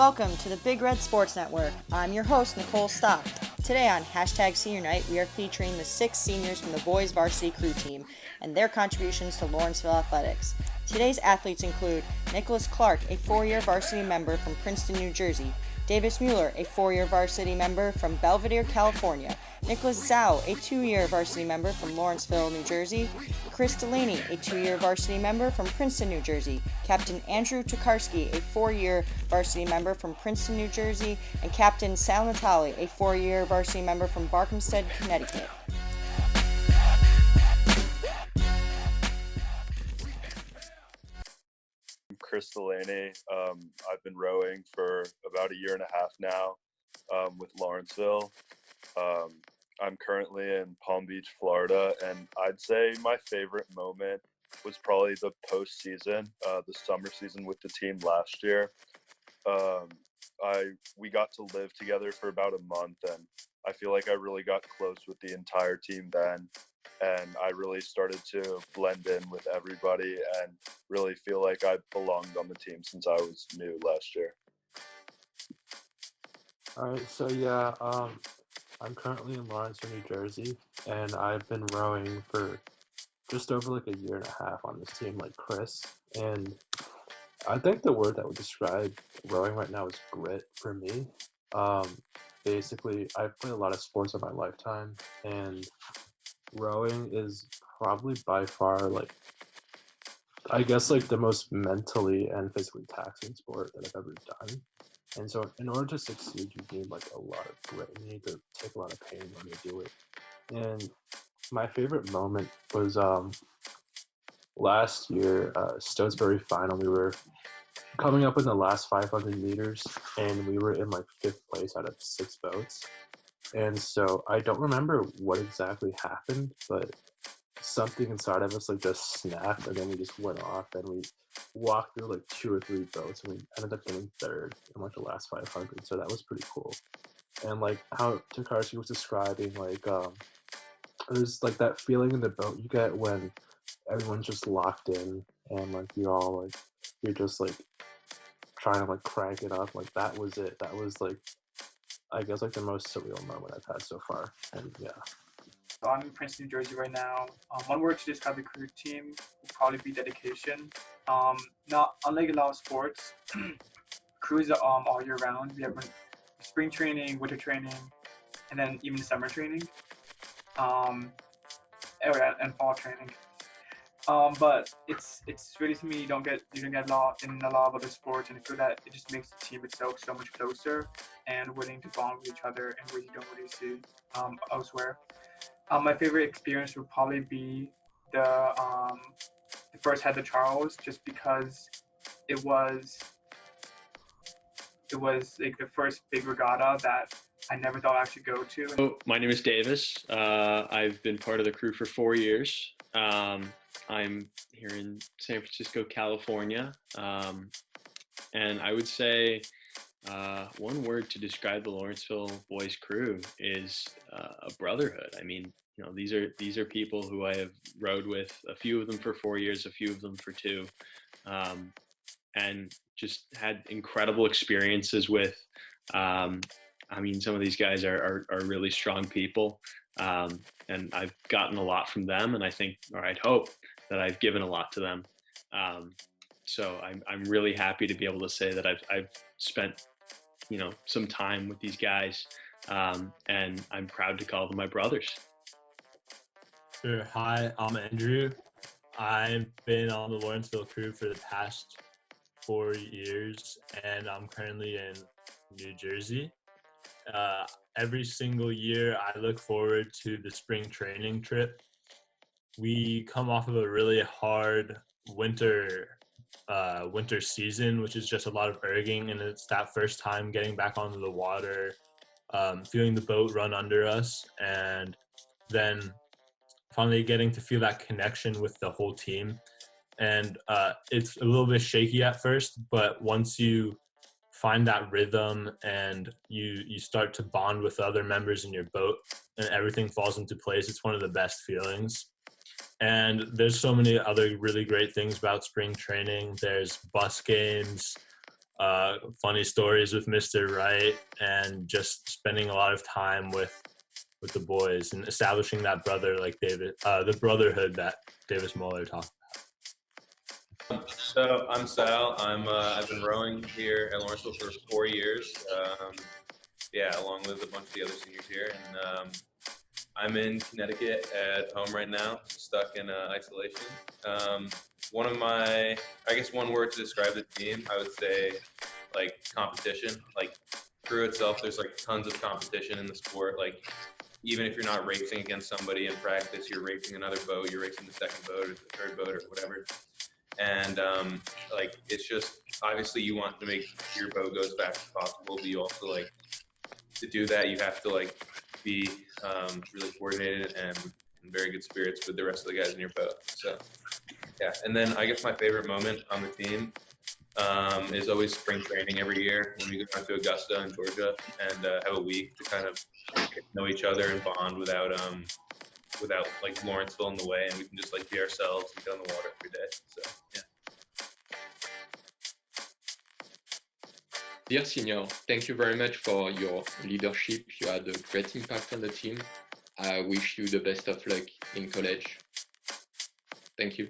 Welcome to the Big Red Sports Network. I'm your host, Nicole Stock. Today on #Senior Night, we are featuring the 6 seniors from the boys varsity crew team and their contributions to Lawrenceville athletics. Today's athletes include Nicholas Clark, a 4-year varsity member from Princeton, New Jersey; Davis Muller, a 4-year varsity member from Belvedere, California; Nicholas Zhao, a 2-year varsity member from Lawrenceville, New Jersey; Chris Delaney, a 2-year varsity member from Princeton, New Jersey; Captain Andrew Tokarski, a 4-year varsity member from Princeton, New Jersey; and Captain Sal Natali, a 4-year varsity member from Barkhamsted, Connecticut. Chris Delaney. I've been rowing for about a year and a half now with Lawrenceville. I'm currently in Palm Beach, Florida, and I'd say my favorite moment was probably the postseason, the summer season with the team last year. We got to live together for about a month, and I feel like I really got close with the entire team then. And I really started to blend in with everybody and really feel like I belonged on the team since I was new last year. All right, so I'm currently in Lawrenceville, New Jersey, and I've been rowing for just over like a year and a half on this team, like Chris. And I think the word that would describe rowing right now is grit for me. Basically, I've played a lot of sports in my lifetime, and rowing is probably by far I guess the most mentally and physically taxing sport that I've ever done. And so in order to succeed, you need a lot of grit. You need to take a lot of pain when you do it. And my favorite moment was last year, Stotesbury final. We were coming up in the last 500 meters, and we were in 5th place out of 6 boats. And so I don't remember what exactly happened, but something inside of us just snapped, and then we just went off, and we walked through 2 or 3 boats, and we ended up getting 3rd in the last 500. So that was pretty cool. And how Tokarski was describing, there's that feeling in the boat you get when everyone's just locked in, and you're just trying to crank it up. That was it. That was I guess the most surreal moment I've had so far. And yeah. So I'm in Princeton, New Jersey right now. One word to describe the crew team would probably be dedication. Not unlike a lot of sports, crews are all year round. We have spring training, winter training, and then even summer training, and fall training. But it's really, to me, you don't get a lot in a lot of other sports, and I feel that it just makes the team itself so much closer and willing to bond with each other in ways you don't really see elsewhere. My favorite experience would probably be the first head to Charles, just because it was the first big regatta that I never thought I'd actually go to. So, my name is Davis. I've been part of the crew for 4 years. I'm here in San Francisco, California, and I would say one word to describe the Lawrenceville boys crew is a brotherhood. I mean, these are people who I have rowed with, a few of them for 4 years, a few of them for 2, and just had incredible experiences with. Some of these guys are really strong people, and I've gotten a lot from them, and I'd hope that I've given a lot to them. So I'm really happy to be able to say that I've spent some time with these guys, and I'm proud to call them my brothers. Sure. Hi, I'm Andrew. I've been on the Lawrenceville crew for the past 4 years, and I'm currently in New Jersey. Every single year, I look forward to the spring training trip. We come off of a really hard winter season, which is just a lot of erging, and it's that first time getting back onto the water, feeling the boat run under us, and then finally getting to feel that connection with the whole team. And it's a little bit shaky at first, but once you find that rhythm and you start to bond with other members in your boat and everything falls into place, it's one of the best feelings. And there's so many other really great things about spring training. There's bus games, funny stories with Mr. Wright, and just spending a lot of time with the boys and establishing that the brotherhood that Davis Muller talked about. So I'm Sal. I've been rowing here at Lawrenceville for 4 years. Along with a bunch of the other seniors here, and I'm in Connecticut at home right now, stuck in isolation. One word to describe the team, I would say, like, competition. Like, crew itself, there's like tons of competition in the sport. Like, even if you're not racing against somebody in practice, you're racing another boat, you're racing the second boat or the third boat or whatever. And it's just, obviously you want to make your boat go as fast as possible, but you also, like, to do that, you have to, like, be really coordinated and in very good spirits with the rest of the guys in your boat. So, yeah. And then I guess my favorite moment on the team is always spring training every year when we go down to Augusta in Georgia and have a week to kind of get to know each other and bond without like Lawrenceville in the way, and we can just, like, be ourselves and get on the water every day. So, yeah. Dear senior, thank you very much for your leadership. You had a great impact on the team. I wish you the best of luck in college. Thank you.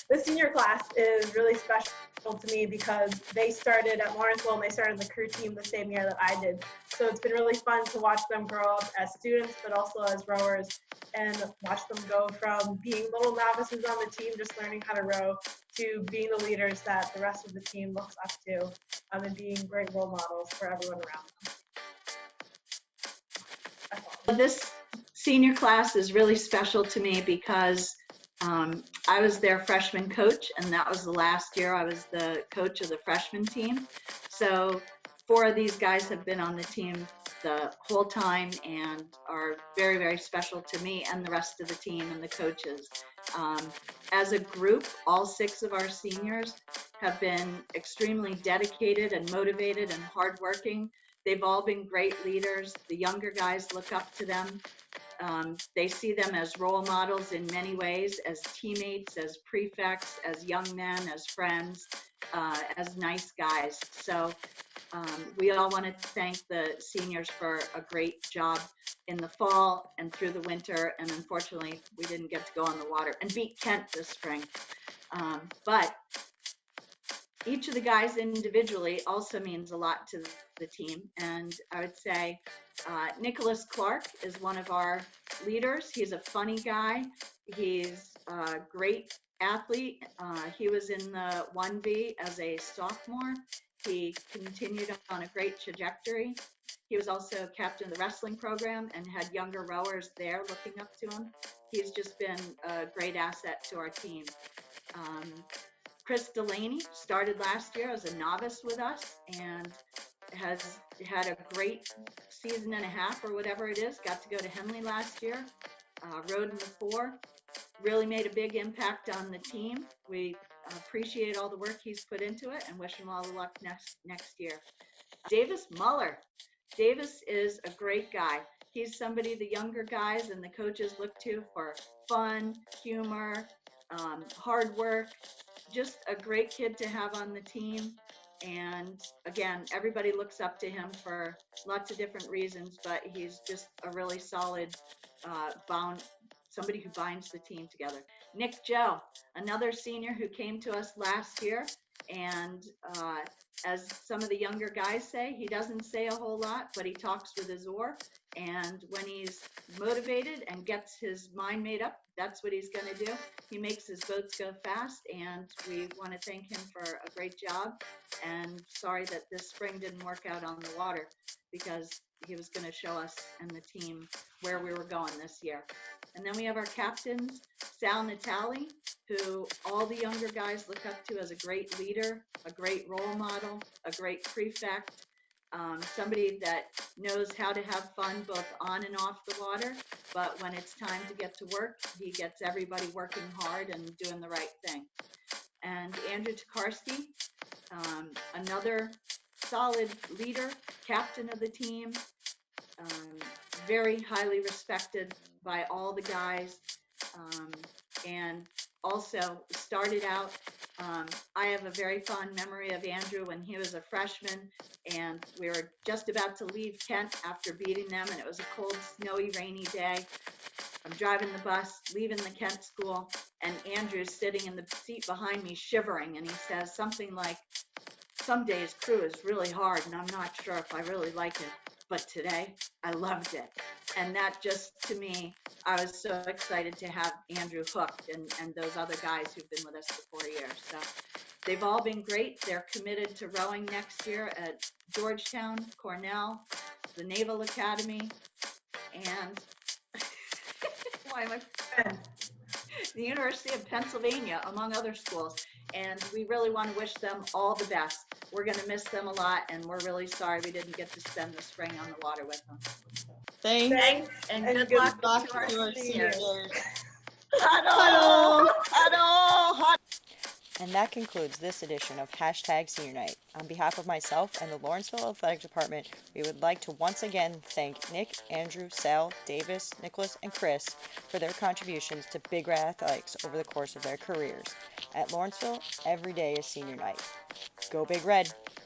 The senior class is really special to me because they started at Lawrenceville and they started the crew team the same year that I did. So it's been really fun to watch them grow up as students, but also as rowers, and watch them go from being little novices on the team, just learning how to row, to being the leaders that the rest of the team looks up to, and being great role models for everyone around them. This senior class is really special to me because I was their freshman coach, and that was the last year I was the coach of the freshman team. So 4 of these guys have been on the team the whole time and are very, very special to me and the rest of the team and the coaches. As a group, all 6 of our seniors have been extremely dedicated and motivated and hardworking. They've all been great leaders. The younger guys look up to them. They see them as role models in many ways, as teammates, as prefects, as young men, as friends, as nice guys. So we all want to thank the seniors for a great job in the fall and through the winter. And unfortunately, we didn't get to go on the water and beat Kent this spring. But each of the guys individually also means a lot to the team. And I would say Nicholas Clark is one of our leaders. He's a funny guy. He's a great athlete. He was in the 1V as a sophomore. He continued on a great trajectory. He was also captain of the wrestling program and had younger rowers there looking up to him. He's just been a great asset to our team. Chris Delaney started last year as a novice with us and has had a great season and a half or whatever it is. Got to go to Henley last year, rode in the 4, really made a big impact on the team. We appreciate all the work he's put into it and wish him all the luck next year. Davis Muller. Davis is a great guy. He's somebody the younger guys and the coaches look to for fun, humor, hard work. Just a great kid to have on the team. And again, everybody looks up to him for lots of different reasons, but he's just a really solid somebody who binds the team together. Nick Joe, another senior who came to us last year, and as some of the younger guys say, he doesn't say a whole lot, but he talks with his oar. And when he's motivated and gets his mind made up, that's what he's going to do. He makes his boats go fast, and we want to thank him for a great job. And sorry that this spring didn't work out on the water, because he was going to show us and the team where we were going this year. And then we have our captains, Sal Natali, who all the younger guys look up to as a great leader, a great role model, a great prefect, somebody that knows how to have fun both on and off the water, but when it's time to get to work, he gets everybody working hard and doing the right thing. And Andrew Tokarski, another solid leader, captain of the team, very highly respected by all the guys, and also started out I have a very fond memory of Andrew when he was a freshman, and we were just about to leave Kent after beating them, and it was a cold, snowy, rainy day. I'm driving the bus, leaving the Kent school, and Andrew's sitting in the seat behind me shivering, and he says something like, "Some days crew is really hard, and I'm not sure if I really like it, but today I loved it." And that just, to me, I was so excited to have Andrew hooked and those other guys who've been with us for 4 years. So they've all been great. They're committed to rowing next year at Georgetown, Cornell, the Naval Academy, and why am I? The University of Pennsylvania, among other schools. And we really want to wish them all the best. We're going to miss them a lot, and we're really sorry we didn't get to spend the spring on the water with them. Thanks. And And good good luck luck to our to our seniors. seniors. Huddle! Huddle! And that concludes this edition of Hashtag Senior Night. On behalf of myself and the Lawrenceville Athletic Department, we would like to once again thank Nick, Andrew, Sal, Davis, Nicholas, and Chris for their contributions to Big Red Athletics over the course of their careers. At Lawrenceville, every day is senior night. Go Big Red!